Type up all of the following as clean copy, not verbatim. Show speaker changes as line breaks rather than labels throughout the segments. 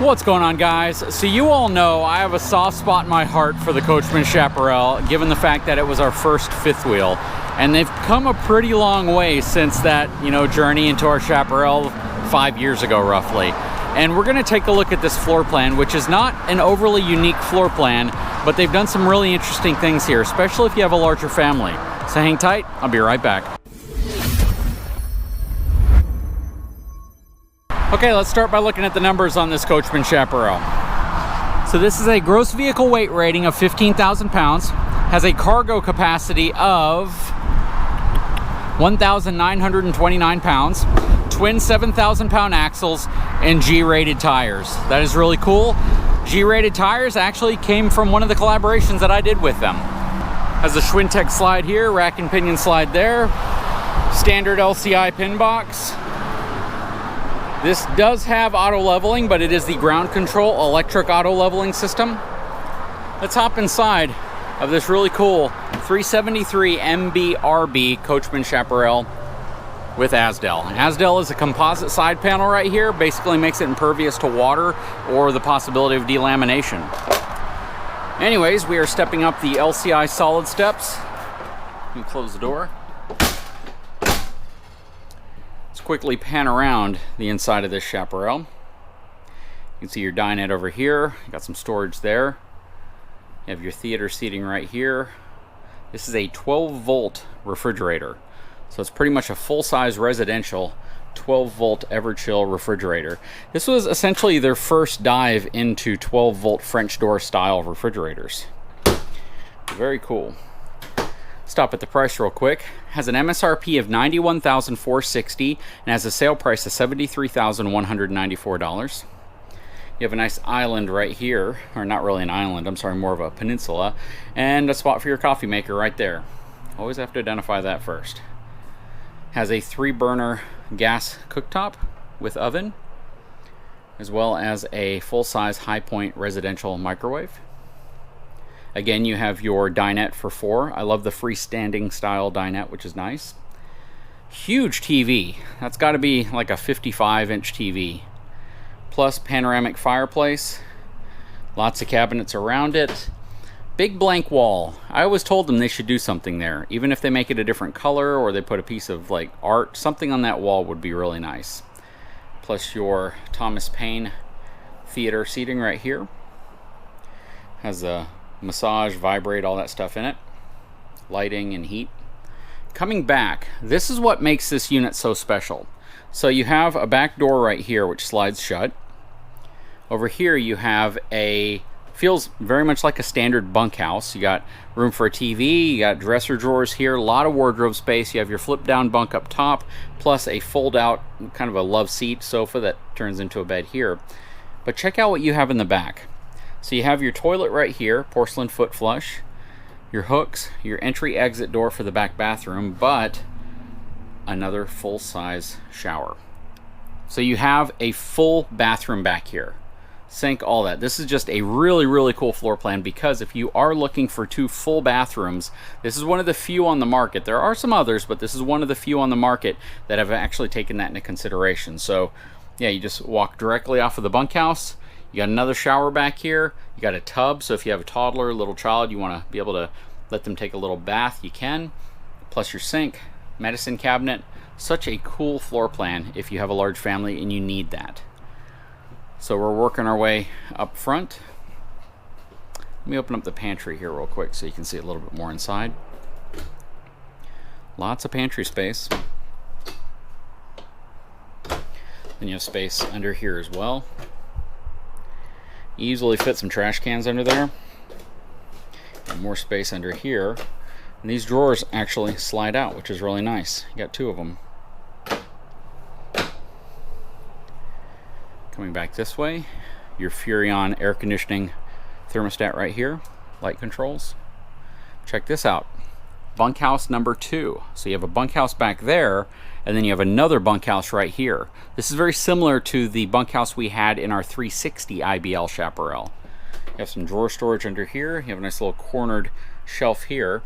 What's going on, guys? So you all know I have a soft spot in my heart for the Coachmen Chaparral, given the fact that it was our first fifth wheel, and they've come a pretty long way since that, journey into our Chaparral 5 years ago, roughly. And we're going to take a look at this floor plan, which is not an overly unique floor plan, but they've done some really interesting things here, especially if you have a larger family. So hang tight, I'll be right back. Okay, let's start by looking at the numbers on this Coachmen Chaparral. So this is a gross vehicle weight rating of 15,000 pounds, has a cargo capacity of 1,929 pounds, twin 7,000 pound axles, and G-rated tires. That is really cool. G-rated tires actually came from one of the collaborations that I did with them. Has a Schwintek slide here, rack and pinion slide there, standard LCI pin box. This does have auto leveling, but it is the ground control electric auto leveling system. Let's hop inside of this really cool 373 MBRB Coachmen Chaparral with Azdel. Azdel is a composite side panel right here, basically makes it impervious to water or the possibility of delamination. Anyways, we are stepping up the LCI solid steps. Let me close the door. Quickly pan around the inside of this Chaparral. You can see your dinette over here. You got some storage there. You have your theater seating right here. This is a 12-volt refrigerator, so it's pretty much a full-size residential 12-volt Everchill refrigerator. This was essentially their first dive into 12-volt French door style refrigerators. Very cool. Stop at the price real quick. Has an MSRP of $91,460 and has a sale price of $73,194. You have a nice island right here, or not really an island, I'm sorry, more of a peninsula, and a spot for your coffee maker right there. Always have to identify that first. Has a 3-burner gas cooktop with oven, as well as a full-size high-point residential microwave. Again, you have your dinette for 4. I love the freestanding style dinette, which is nice. Huge TV. That's got to be like a 55-inch TV. Plus panoramic fireplace. Lots of cabinets around it. Big blank wall. I always told them they should do something there. Even if they make it a different color or they put a piece of like art, something on that wall would be really nice. Plus your Thomas Paine theater seating right here. Has a massage, vibrate, all that stuff in it. Lighting and heat. Coming back, this is what makes this unit so special. So you have a back door right here which slides shut. Over here you have feels very much like a standard bunkhouse. You got room for a TV, you got dresser drawers here, a lot of wardrobe space. You have your flip down bunk up top, plus a fold out kind of a love seat sofa that turns into a bed here. But check out what you have in the back. So you have your toilet right here, porcelain foot flush, your hooks, your entry exit door for the back bathroom, but another full-size shower. So you have a full bathroom back here. Sink, all that. This is just a really, really cool floor plan because if you are looking for 2 full bathrooms, this is one of the few on the market. There are some others, but this is one of the few on the market that have actually taken that into consideration. So yeah, you just walk directly off of the bunkhouse. You got another shower back here. You got a tub, so if you have a toddler, a little child, you want to be able to let them take a little bath, you can. Plus your sink, medicine cabinet. Such a cool floor plan if you have a large family and you need that. So we're working our way up front. Let me open up the pantry here real quick so you can see a little bit more inside. Lots of pantry space. Then you have space under here as well. Easily fit some trash cans under there. And more space under here. And these drawers actually slide out, which is really nice. You got 2 of them. Coming back this way, your Furrion air conditioning thermostat right here. Light controls. Check this out. Bunkhouse number 2. So you have a bunkhouse back there, and then you have another bunkhouse right here. This is very similar to the bunkhouse we had in our 360 IBL Chaparral. You have some drawer storage under here. You have a nice little cornered shelf here,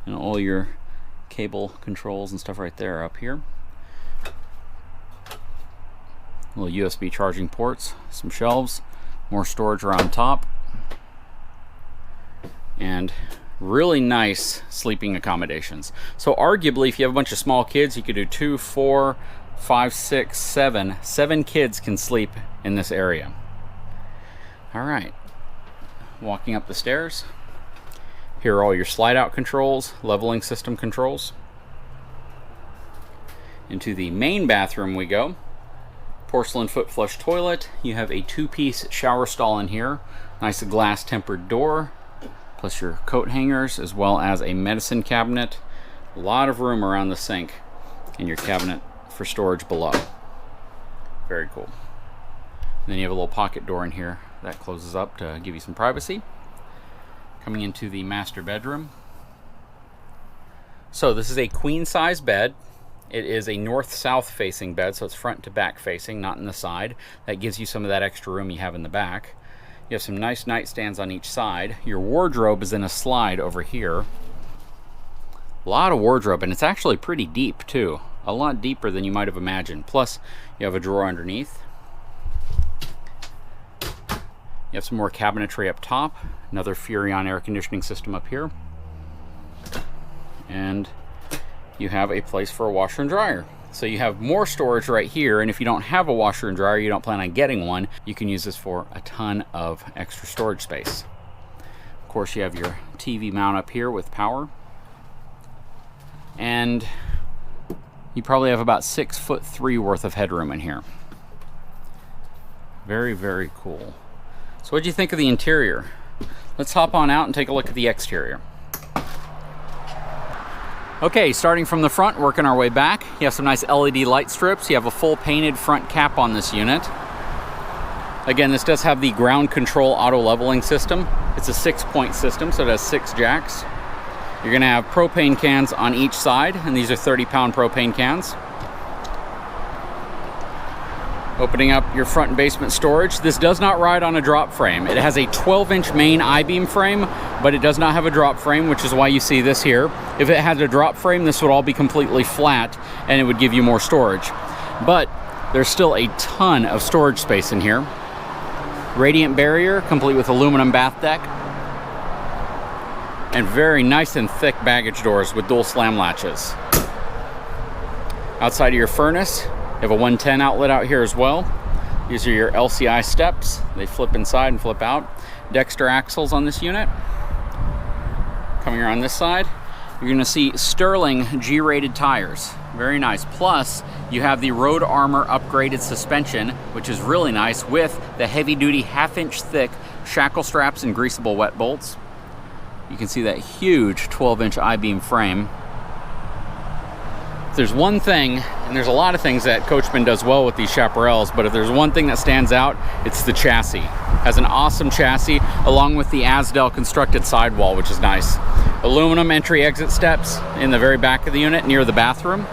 and all your cable controls and stuff right there up here. Little USB charging ports, some shelves. More storage around top. And really nice sleeping accommodations. So arguably, if you have a bunch of small kids, you could do 2, 4, 5, 6, 7. 7 kids can sleep in this area. All right. Walking up the stairs. Here are all your slide out controls, leveling system controls. Into the main bathroom we go. Porcelain foot flush toilet. You have a 2-piece shower stall in here. Nice glass tempered door, plus your coat hangers, as well as a medicine cabinet. A lot of room around the sink and your cabinet for storage below. Very cool. And then you have a little pocket door in here that closes up to give you some privacy. Coming into the master bedroom. So this is a queen size bed. It is a north-south facing bed, so it's front to back facing, not in the side. That gives you some of that extra room you have in the back. You have some nice nightstands on each side. Your wardrobe is in a slide over here. A lot of wardrobe, and it's actually pretty deep too. A lot deeper than you might have imagined. Plus, you have a drawer underneath. You have some more cabinetry up top. Another Furrion air conditioning system up here. And you have a place for a washer and dryer. So you have more storage right here, and if you don't have a washer and dryer, you don't plan on getting one, you can use this for a ton of extra storage space. Of course, you have your TV mount up here with power. And you probably have about 6'3" worth of headroom in here. Very, very cool. So what do you think of the interior? Let's hop on out and take a look at the exterior. Okay, starting from the front, working our way back. You have some nice LED light strips. You have a full painted front cap on this unit. Again, this does have the ground control auto leveling system. It's a 6-point system, so it has 6 jacks. You're gonna have propane cans on each side, and these are 30-pound propane cans. Opening up your front and basement storage. This does not ride on a drop frame. It has a 12-inch main I-beam frame, but it does not have a drop frame, which is why you see this here. If it had a drop frame, this would all be completely flat, and it would give you more storage. But there's still a ton of storage space in here. Radiant barrier, complete with aluminum bath deck. And very nice and thick baggage doors with dual slam latches. Outside of your furnace, you have a 110 outlet out here as well. These are your LCI steps. They flip inside and flip out. Dexter axles on this unit. Coming around this side, you're gonna see Sterling G-rated tires. Very nice. Plus, you have the Road Armor upgraded suspension, which is really nice, with the heavy-duty 1/2-inch thick shackle straps and greasable wet bolts. You can see that huge 12-inch I-beam frame. If there's one thing, and there's a lot of things that Coachmen does well with these Chaparrals, but if there's one thing that stands out, it's the chassis. It has an awesome chassis, along with the Asdel constructed sidewall, which is nice. Aluminum entry-exit steps in the very back of the unit near the bathroom.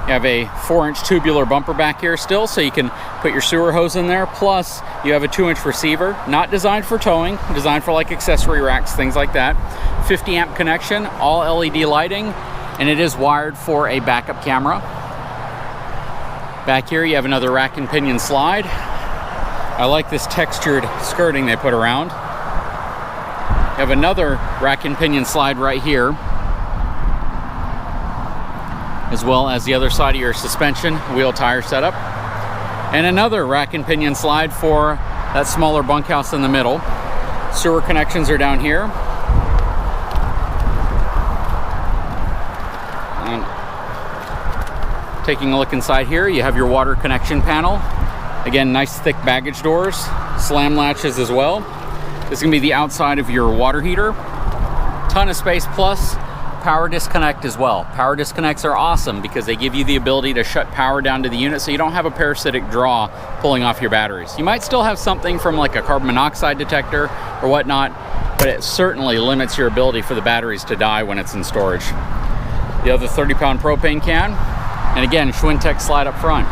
You have a 4-inch tubular bumper back here still, so you can put your sewer hose in there. Plus, you have a 2-inch receiver, not designed for towing, designed for like accessory racks, things like that. 50 amp connection, all LED lighting, and it is wired for a backup camera. Back here, you have another rack and pinion slide. I like this textured skirting they put around. You have another rack and pinion slide right here, as well as the other side of your suspension wheel tire setup, and another rack and pinion slide for that smaller bunkhouse in the middle. Sewer connections are down here. And taking a look inside here, you have your water connection panel. Again, nice thick baggage doors, slam latches as well. This is gonna be the outside of your water heater. Ton of space, plus power disconnect as well. Power disconnects are awesome because they give you the ability to shut power down to the unit so you don't have a parasitic draw pulling off your batteries. You might still have something from like a carbon monoxide detector or whatnot, but it certainly limits your ability for the batteries to die when it's in storage. The other 30-pound propane can, and again, Schwintek slide up front.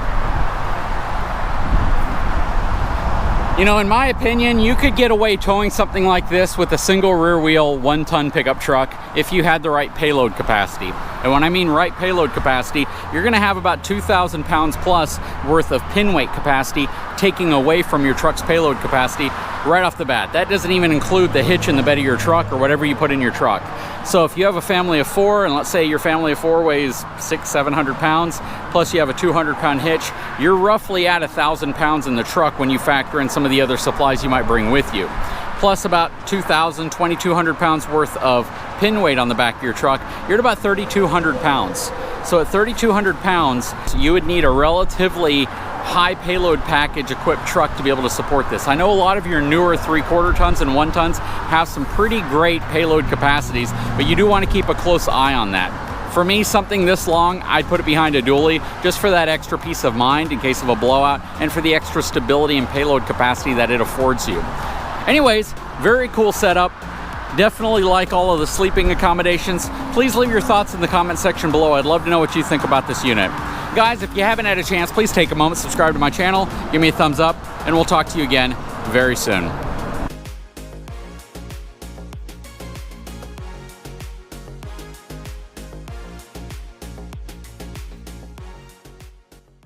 You know, in my opinion, you could get away towing something like this with a single rear wheel, 1-ton pickup truck if you had the right payload capacity. And when I mean right payload capacity, you're gonna have about 2,000 pounds plus worth of pin weight capacity taking away from your truck's payload capacity right off the bat. That doesn't even include the hitch in the bed of your truck or whatever you put in your truck. So if you have a family of 4, and let's say your family of 4 weighs 600-700 pounds, plus you have a 200-pound hitch, you're roughly at 1,000 pounds in the truck when you factor in some of the other supplies you might bring with you. Plus about 2,200 pounds worth of pin weight on the back of your truck, you're at about 3,200 pounds. So at 3,200 pounds, you would need a relatively high payload package equipped truck to be able to support this. I know a lot of your newer 3/4 tons and 1 tons have some pretty great payload capacities, but you do want to keep a close eye on that. For me, something this long, I'd put it behind a dually just for that extra peace of mind in case of a blowout and for the extra stability and payload capacity that it affords you. Anyways, very cool setup. Definitely like all of the sleeping accommodations. Please leave your thoughts in the comment section below. I'd love to know what you think about this unit. Guys, if you haven't had a chance, please take a moment, subscribe to my channel, give me a thumbs up, and we'll talk to you again very soon.